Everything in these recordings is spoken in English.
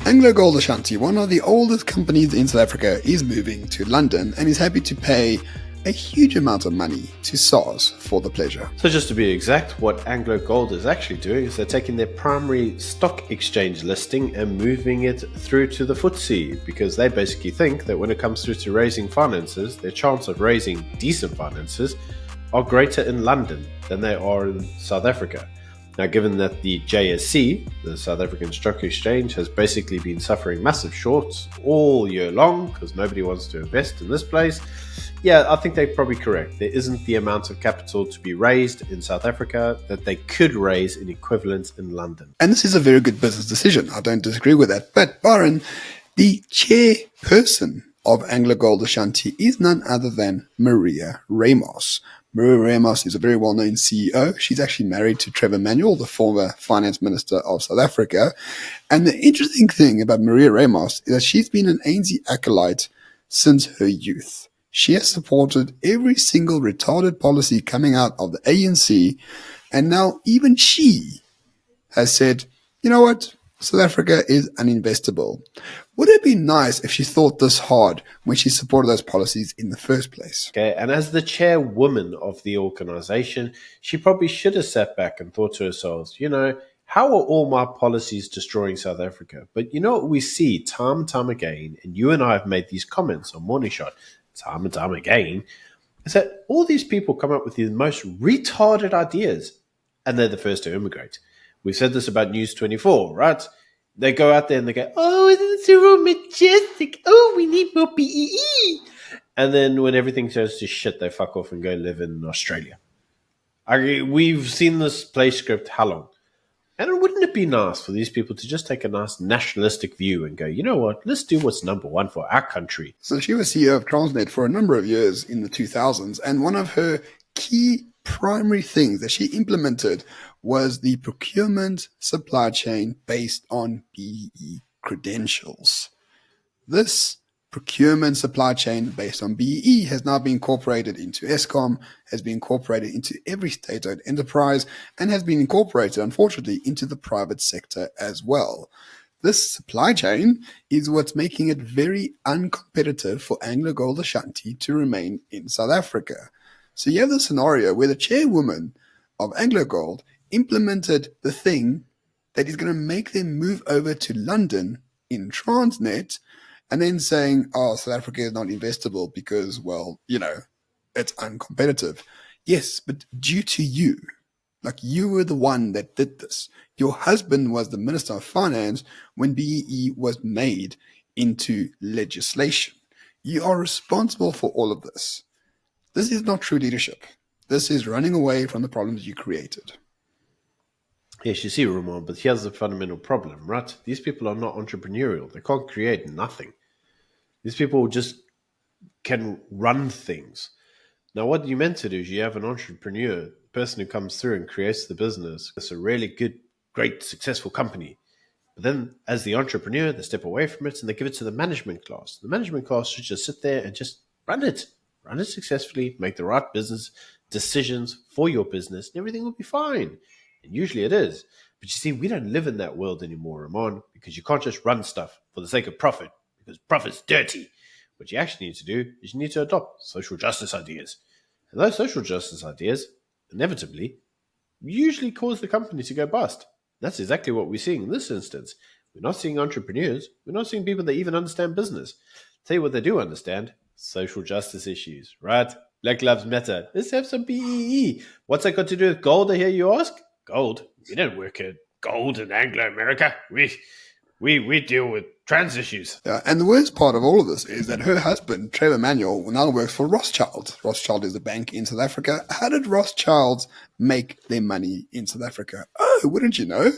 AngloGold Ashanti, one of the oldest companies in South Africa, is moving to London and is happy to pay a huge amount of money to SARS for the pleasure. So just to be exact, what AngloGold is actually doing is they're taking their primary stock exchange listing and moving it through to the FTSE, because they basically think that when it comes through to raising finances, their chance of raising decent finances are greater in London than they are in South Africa. Now, given that the JSE, the South African Stock Exchange, has basically been suffering massive shorts all year long because nobody wants to invest in this place, yeah, I think they're probably correct. There isn't the amount of capital to be raised in South Africa that they could raise in equivalent in London. And this is a very good business decision. I don't disagree with that. But Byron, the chairperson of AngloGold Ashanti is none other than Maria Ramos. Maria Ramos is a very well-known CEO. She's actually married to Trevor Manuel, the former finance minister of South Africa. And the interesting thing about Maria Ramos is that she's been an ANC acolyte since her youth. She has supported every single retarded policy coming out of the ANC. And now even she has said, you know what? South Africa is uninvestable. Would it be nice if she thought this hard when she supported those policies in the first place? Okay, and as the chairwoman of the organization, she probably should have sat back and thought to herself, how are all my policies destroying South Africa? But you know what we see time and time again, and you and I have made these comments on Morning Shot time and time again, is that all these people come up with the most retarded ideas, and they're the first to immigrate. We've said this about News 24, right? They go out there and they go, oh, it's so majestic. Oh, we need more BEE. And then when everything goes to shit, they fuck off and go live in Australia. We've seen this play script how long? And wouldn't it be nice for these people to just take a nice nationalistic view and go, you know what, let's do what's number one for our country. So she was CEO of Transnet for a number of years in the 2000s. And one of her key primary things that she implemented was the procurement supply chain based on BEE credentials. This procurement supply chain based on BEE has now been incorporated into Eskom, has been incorporated into every state-owned enterprise, and has been incorporated, unfortunately, into the private sector as well. This supply chain is what's making it very uncompetitive for AngloGold Ashanti to remain in South Africa. So you have the scenario where the chairwoman of AngloGold implemented the thing that is going to make them move over to London in Transnet, and then saying, oh, South Africa is not investable because, well, it's uncompetitive. Yes, but due to you, like you were the one that did this. Your husband was the Minister of Finance when BEE was made into legislation. You are responsible for all of this. This is not true leadership. This is running away from the problems you created. Yes, you see, Ramon, but here's the fundamental problem, right? These people are not entrepreneurial. They can't create nothing. These people just can run things. Now, what you meant to do is you have an entrepreneur, the person who comes through and creates the business. It's a really good, great, successful company. But then as the entrepreneur, they step away from it and they give it to the management class. The management class should just sit there and just run it successfully, make the right business decisions for your business, and everything will be fine. And usually it is. But you see, we don't live in that world anymore, Ramon, because you can't just run stuff for the sake of profit, because profit's dirty. What you actually need to do is you need to adopt social justice ideas. And those social justice ideas, inevitably, usually cause the company to go bust. That's exactly what we're seeing in this instance. We're not seeing entrepreneurs. We're not seeing people that even understand business. Tell you what they do understand: social justice issues, right? Black Lives Matter. Let's have some BEE. What's that got to do with gold, I hear you ask? Gold? We don't work at gold in Anglo-America. We deal with trans issues. Yeah, and the worst part of all of this is that her husband, Trevor Manuel, now works for Rothschild. Rothschild is a bank in South Africa. How did Rothschilds make their money in South Africa? Oh, wouldn't you know?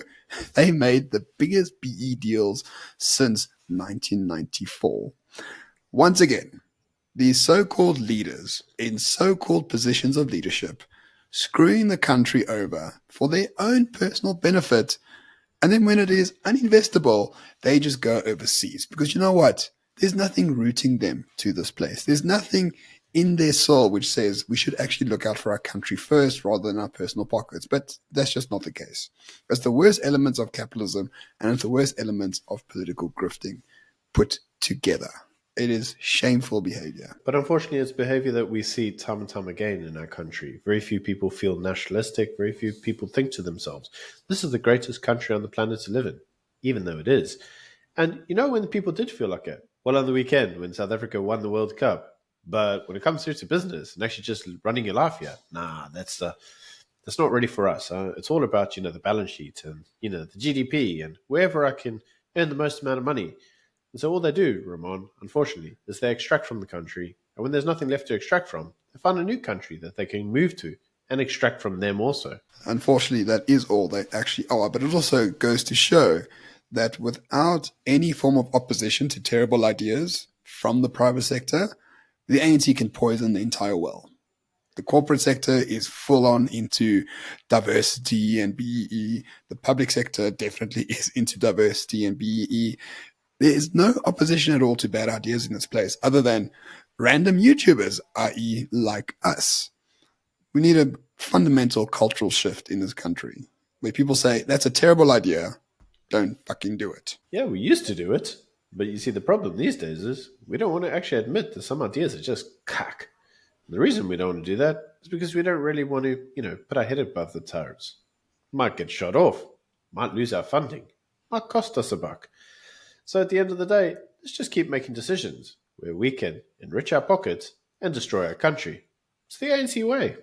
They made the biggest BE deals since 1994. Once again, these so-called leaders in so-called positions of leadership screwing the country over for their own personal benefit. And then when it is uninvestable, they just go overseas. Because you know what? There's nothing rooting them to this place. There's nothing in their soul which says we should actually look out for our country first rather than our personal pockets. But that's just not the case. It's the worst elements of capitalism and it's the worst elements of political grifting put together. It is shameful behavior. But unfortunately, it's behavior that we see time and time again in our country. Very few people feel nationalistic. Very few people think to themselves, this is the greatest country on the planet to live in, even though it is. And you know when people did feel like it? Well, on the weekend when South Africa won the World Cup. But when it comes through to business and actually just running your life here, nah, that's not really for us. It's all about the balance sheet and the GDP and wherever I can earn the most amount of money. And so all they do, Ramon, unfortunately, is they extract from the country, and when there's nothing left to extract from, they find a new country that they can move to and extract from them also. Unfortunately, that is all they actually are. But it also goes to show that without any form of opposition to terrible ideas from the private sector, the ANC can poison the entire well. The corporate sector is full on into diversity and BEE. The public sector definitely is into diversity and BEE. There is no opposition at all to bad ideas in this place other than random YouTubers, i.e., like us. We need a fundamental cultural shift in this country where people say, that's a terrible idea. Don't fucking do it. Yeah, we used to do it. But you see, the problem these days is we don't want to actually admit that some ideas are just cack. And the reason we don't want to do that is because we don't really want to, put our head above the turrets. Might get shot off. Might lose our funding. Might cost us a buck. So at the end of the day, let's just keep making decisions where we can enrich our pockets and destroy our country. It's the ANC way.